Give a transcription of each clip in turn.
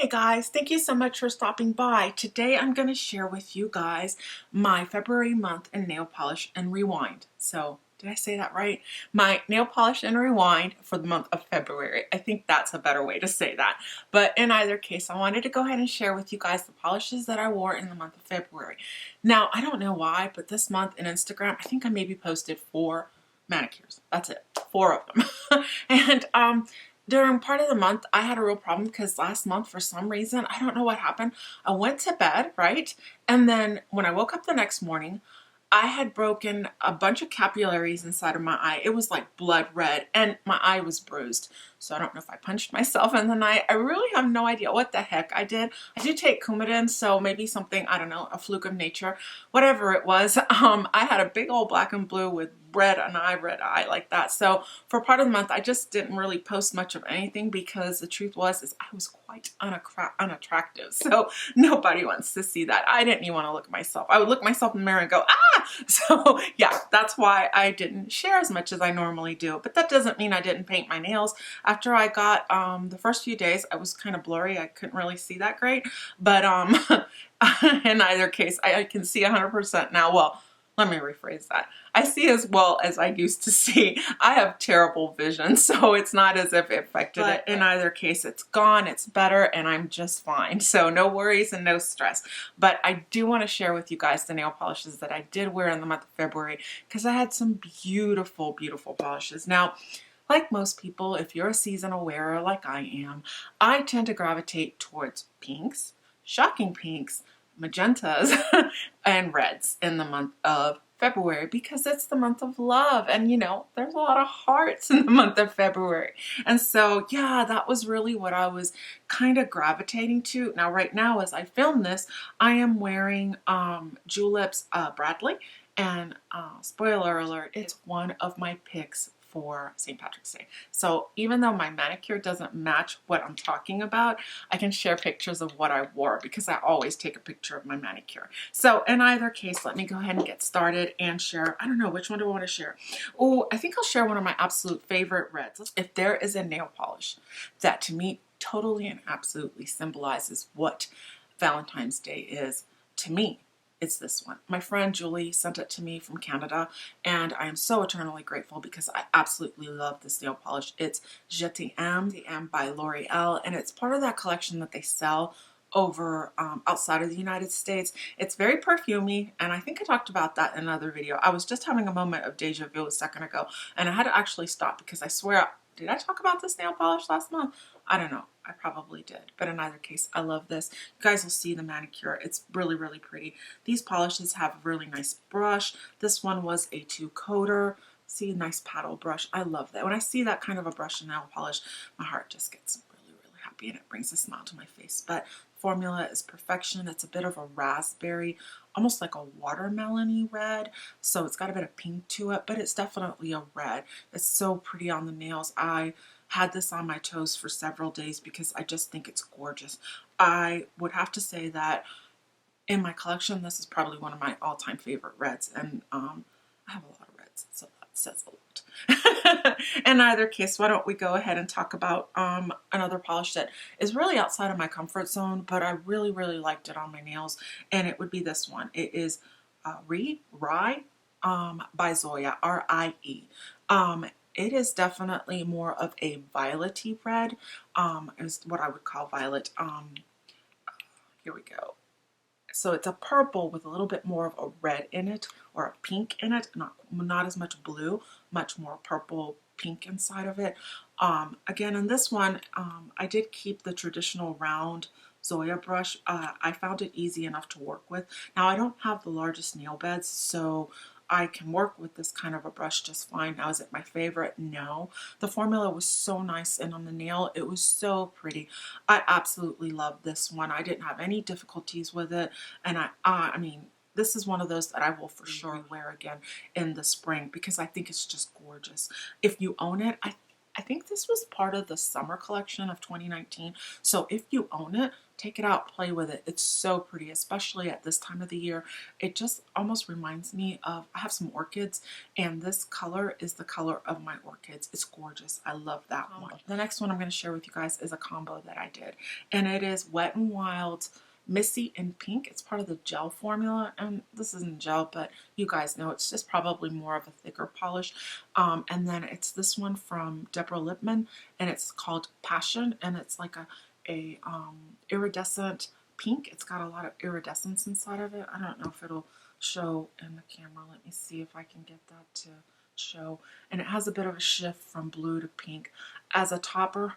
Hey guys, thank you so much for stopping by. Today I'm going to share with you guys my February month in nail polish and rewind. So, did I say that right? My nail polish and rewind for the month of February. I think that's a better way to say that. But in either case, I wanted to go ahead and share with you guys the polishes that I wore in the month of February. Now, I don't know why, but this month in Instagram, I think I maybe posted 4 manicures. That's it. 4 of them. And during part of the month, I had a real problem because last month, for some reason, I don't know what happened. I went to bed, right? And then when I woke up the next morning, I had broken a bunch of capillaries inside of my eye. It was like blood red and my eye was bruised. So I don't know if I punched myself in the night. I really have no idea what the heck I did. I do take Coumadin, so maybe something, I don't know, a fluke of nature, whatever it was. I had a big old black and blue with red eye like that. So for part of the month, I just didn't really post much of anything because the truth was I was quite unattractive. So nobody wants to see that. I didn't even want to look at myself. I would look myself in the mirror and go, ah! So yeah, that's why I didn't share as much as I normally do. But that doesn't mean I didn't paint my nails. After I got the first few days, I was kind of blurry. I couldn't really see that great. But in either case, I can see 100% now. Well, let me rephrase that. I see as well as I used to see. I have terrible vision, so it's not as if it affected it. In either case, it's gone, it's better, and I'm just fine. So no worries and no stress. But I do want to share with you guys the nail polishes that I did wear in the month of February because I had some beautiful, beautiful polishes. Now, like most people, if you're a seasonal wearer like I am, I tend to gravitate towards pinks, shocking pinks, magentas, and reds in the month of February because it's the month of love, and there's a lot of hearts in the month of February. And so yeah, that was really what I was kind of gravitating to. Now right now as I film this, I am wearing Julips Bradley, and spoiler alert, it's one of my picks for St. Patrick's Day. So even though my manicure doesn't match what I'm talking about, I can share pictures of what I wore because I always take a picture of my manicure. So in either case, let me go ahead and get started and share. I don't know, which one do I want to share? Oh, I think I'll share one of my absolute favorite reds. If there is a nail polish that to me totally and absolutely symbolizes what Valentine's Day is to me, it's this one. My friend Julie sent it to me from Canada, and I am so eternally grateful because I absolutely love this nail polish. It's Je t'aime, the M by L'Oreal, and it's part of that collection that they sell over outside of the United States. It's very perfumey, and I think I talked about that in another video. I was just having a moment of deja vu a second ago, and I had to actually stop because I swear, did I talk about this nail polish last month? I don't know. I probably did. But in either case, I love this. You guys will see the manicure. It's really, really pretty. These polishes have a really nice brush. This one was a 2-coater. See, a nice paddle brush. I love that. When I see that kind of a brush and nail polish, my heart just gets really, really happy, and it brings a smile to my face. But formula is perfection. It's a bit of a raspberry, almost like a watermelon-y red. So it's got a bit of pink to it, but it's definitely a red. It's so pretty on the nails. I had this on my toes for several days because I just think it's gorgeous. I would have to say that in my collection, this is probably one of my all-time favorite reds, and I have a lot of reds, so that says a lot. In either case, why don't we go ahead and talk about another polish that is really outside of my comfort zone, but I really, really liked it on my nails, and it would be this one. It is Rye by Zoya, R-I-E. It is definitely more of a violet-y red, is what I would call violet. Here we go. So it's a purple with a little bit more of a red in it, or a pink in it, not as much blue, much more purple pink inside of it. Again, in this one, I did keep the traditional round Zoya brush. I found it easy enough to work with. Now, I don't have the largest nail beds, so I can work with this kind of a brush just fine. Now, is it my favorite? No. The formula was so nice, and on the nail, it was so pretty. I absolutely love this one. I didn't have any difficulties with it, and I mean, this is one of those that I will for sure wear again in the spring because I think it's just gorgeous. If you own it, I I think this was part of the summer collection of 2019. So if you own it, take it out, play with it. It's so pretty, especially at this time of the year. It just almost reminds me of, I have some orchids, and this color is the color of my orchids. It's gorgeous. I love that one. The next one I'm going to share with you guys is a combo that I did, and it is Wet n Wild Missy in Pink. It's part of the gel formula, and this isn't gel, but you guys know it's just probably more of a thicker polish. And then it's this one from Deborah Lippmann, and it's called Passion, and it's like a iridescent pink. It's got a lot of iridescence inside of it. I don't know if it'll show in the camera. Let me see if I can get that to show. And it has a bit of a shift from blue to pink. As a topper,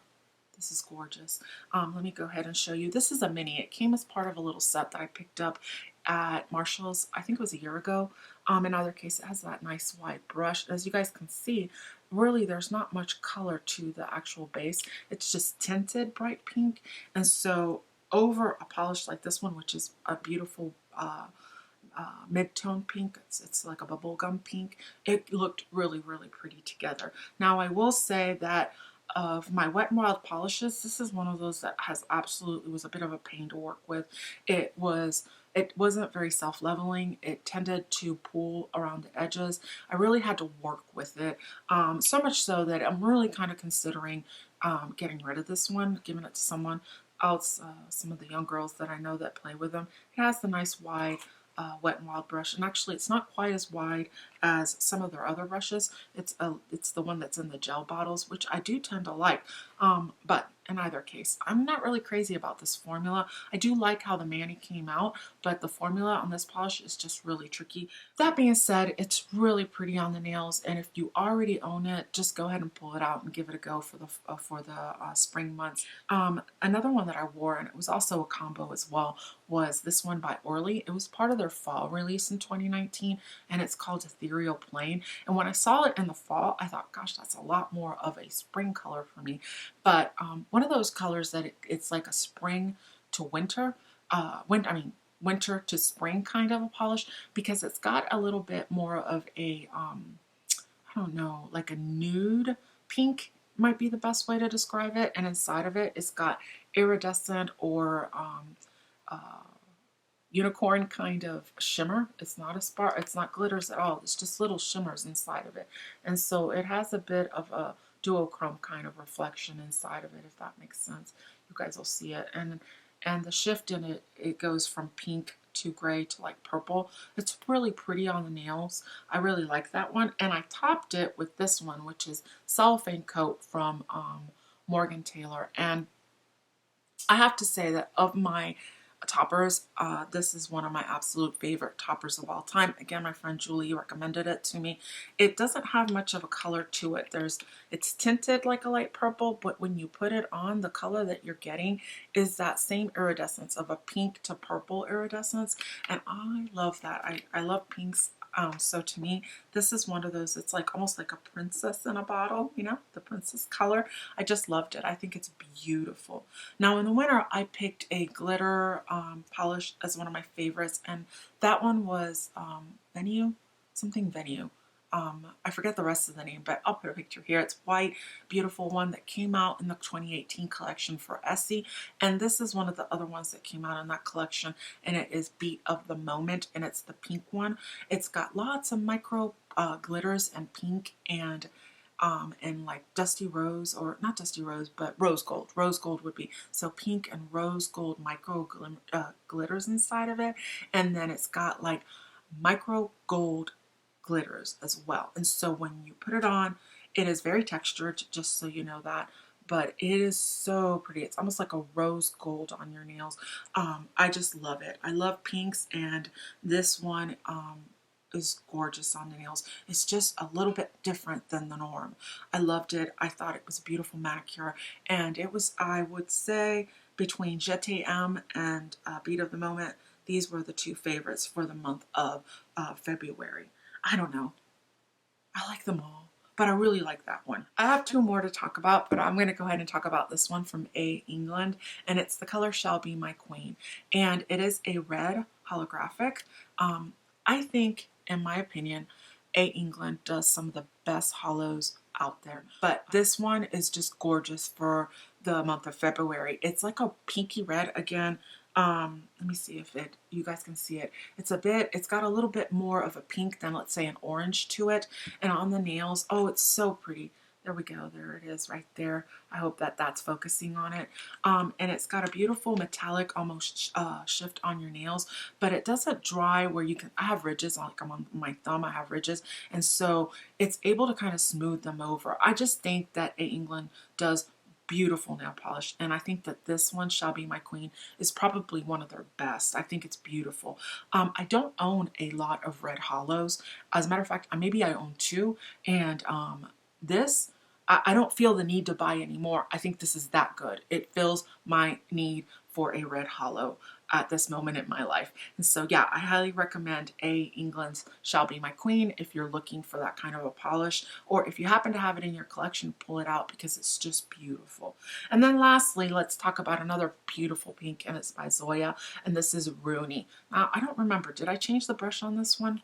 this is gorgeous. Let me go ahead and show you. This is a mini. It came as part of a little set that I picked up at Marshall's, I think it was a year ago. In either case, it has that nice wide brush. As you guys can see, really there's not much color to the actual base. It's just tinted bright pink. And so over a polish like this one, which is a beautiful mid-tone pink, it's like a bubblegum pink, it looked really, really pretty together. Now I will say that of my Wet n Wild polishes, this is one of those that has absolutely was a bit of a pain to work with. It wasn't very self-leveling. It tended to pull around the edges. I really had to work with it, so much so that I'm really kind of considering getting rid of this one, giving it to someone else, some of the young girls that I know that play with them. It has the nice wide Wet n Wild brush, and actually it's not quite as wide as some of their other brushes. It's the one that's in the gel bottles, which I do tend to like, but in either case, I'm not really crazy about this formula. I do like how the mani came out, but the formula on this polish is just really tricky. That being said, it's really pretty on the nails, and if you already own it, just go ahead and pull it out and give it a go for the spring months. Another one that I wore, and it was also a combo as well, was this one by Orly. It was part of their fall release in 2019, and it's called Ethereal Plain. And when I saw it in the fall, I thought, gosh, that's a lot more of a spring color for me. But one of those colors that it's like a spring to winter, winter to spring kind of a polish, because it's got a little bit more of a, I don't know, like a nude pink might be the best way to describe it. And inside of it, it's got iridescent or unicorn kind of shimmer. It's not a spark, it's not glitters at all. It's just little shimmers inside of it. And so it has a bit of a duochrome kind of reflection inside of it, if that makes sense. You guys will see it. And the shift in it, it goes from pink to gray to like purple. It's really pretty on the nails. I really like that one. And I topped it with this one, which is Cellophane Coat from Morgan Taylor. And I have to say that of my toppers, this is one of my absolute favorite toppers of all time. Again, my friend Julie recommended it to me. It doesn't have much of a color to it. It's tinted like a light purple, but when you put it on, the color that you're getting is that same iridescence of a pink to purple iridescence, and I love that. I love pinks. So to me, this is one of those, it's like almost like a princess in a bottle, you know, the princess color. I just loved it. I think it's beautiful. Now in the winter, I picked a glitter polish as one of my favorites, and that one was Venue, something Venue. I forget the rest of the name, but I'll put a picture here. It's white, beautiful one that came out in the 2018 collection for Essie. And this is one of the other ones that came out in that collection, and it is Beat of the Moment, and it's the pink one. It's got lots of micro glitters and pink and like dusty rose, or not dusty rose, but rose gold. Rose gold would be, so pink and rose gold micro glitters inside of it. And then it's got like micro gold glitters as well. And so when you put it on, it is very textured, just so you know that, but it is so pretty. It's almost like a rose gold on your nails. I just love it. I love pinks, and this one is gorgeous on the nails. It's just a little bit different than the norm. I loved it. I thought it was a beautiful manicure, and it was, I would say, between Jeté M and Beat of the Moment, these were the two favorites for the month of February. I don't know. I like them all, but I really like that one. I have two more to talk about, but I'm going to go ahead and talk about this one from A. England, and it's the color Shall Be My Queen. And it is a red holographic. I think, in my opinion, A. England does some of the best holos out there. But this one is just gorgeous for the month of February. It's like a pinky red again. Let me see if you guys can see it. It's got a little bit more of a pink than, let's say, an orange to it. And on the nails, oh, it's so pretty. There we go. There it is right there. I hope that that's focusing on it. And it's got a beautiful metallic almost shift on your nails, but it doesn't dry where you can, I have ridges, like I'm on my thumb, I have ridges. And so it's able to kind of smooth them over. I just think that A. England does beautiful nail polish, and I think that this one, Shall Be My Queen, is probably one of their best. I think it's beautiful. I don't own a lot of red hollows. As a matter of fact, maybe I own two, and this, I don't feel the need to buy anymore. I think this is that good. It fills my need for a red hollow at this moment in my life. And so yeah, I highly recommend A. England's Shall Be My Queen if you're looking for that kind of a polish, or if you happen to have it in your collection, pull it out because it's just beautiful. And then lastly, let's talk about another beautiful pink, and it's by Zoya, and this is Rooney. Now, I don't remember, did I change the brush on this one?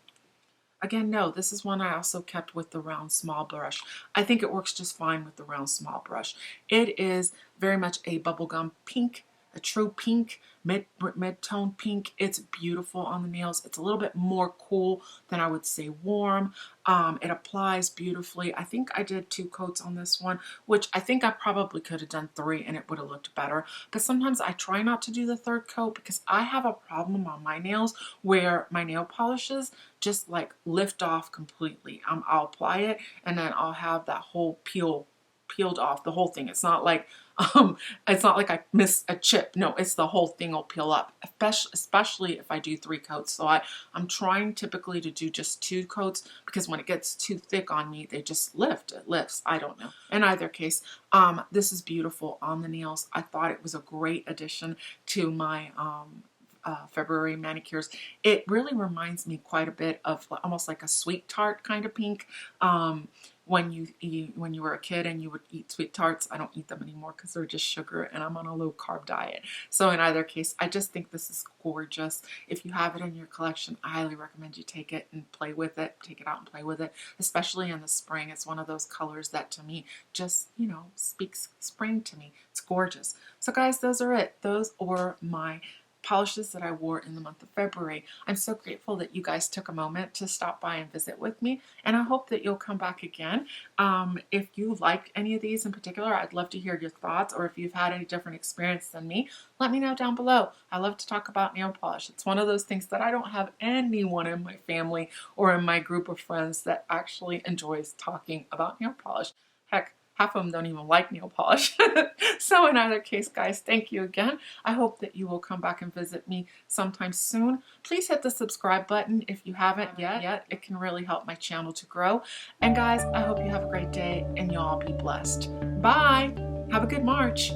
Again, no, this is one I also kept with the round small brush. I think it works just fine with the round small brush. It is very much a bubblegum pink, a true pink, mid-tone pink. It's beautiful on the nails. It's a little bit more cool than I would say warm. It applies beautifully. I think I did 2 coats on this one, which I think I probably could have done 3 and it would have looked better. But sometimes I try not to do the 3rd coat because I have a problem on my nails where my nail polishes just like lift off completely. I'll apply it and then I'll have that whole peeled off, the whole thing. It's not like I miss a chip. No, it's the whole thing will peel up, especially if I do 3 coats. So I'm trying typically to do just 2 coats because when it gets too thick on me, they just lift. It lifts. I don't know. In either case, this is beautiful on the nails. I thought it was a great addition to my February manicures. It really reminds me quite a bit of almost like a sweet tart kind of pink. When you were a kid and you would eat sweet tarts. I don't eat them anymore because they're just sugar and I'm on a low carb diet. So in either case, I just think this is gorgeous. If you have it in your collection, I highly recommend you take it and play with it. Take it out and play with it, especially in the spring. It's one of those colors that to me just, speaks spring to me. It's gorgeous. So guys, those are it. Those were my polishes that I wore in the month of February. I'm so grateful that you guys took a moment to stop by and visit with me, and I hope that you'll come back again. If you liked any of these in particular, I'd love to hear your thoughts, or if you've had any different experience than me, let me know down below. I love to talk about nail polish. It's one of those things that I don't have anyone in my family or in my group of friends that actually enjoys talking about nail polish. Heck, half of them don't even like nail polish. So in either case, guys, thank you again. I hope that you will come back and visit me sometime soon. Please hit the subscribe button if you haven't yet. It can really help my channel to grow. And guys, I hope you have a great day and you all be blessed. Bye. Have a good March.